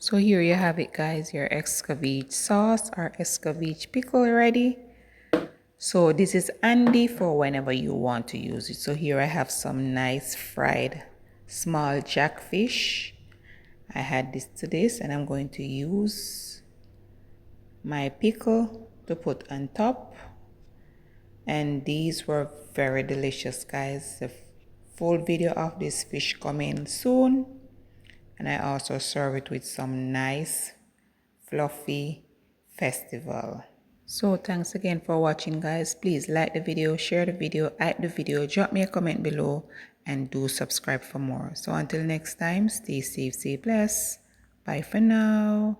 So here you have it, guys, your Escovitch sauce or Escovitch pickle ready. So this is handy for whenever you want to use it. So here I have some nice fried small jackfish. I had this to this, and I'm going to use my pickle to put on top. And these were very delicious, guys. The full video of this fish coming soon. And I also serve it with some nice fluffy festival. So thanks again for watching, guys. Please like the video, share the video, like the video, drop me a comment below, and do subscribe for more. So until next time, stay safe, stay blessed. Bye for now.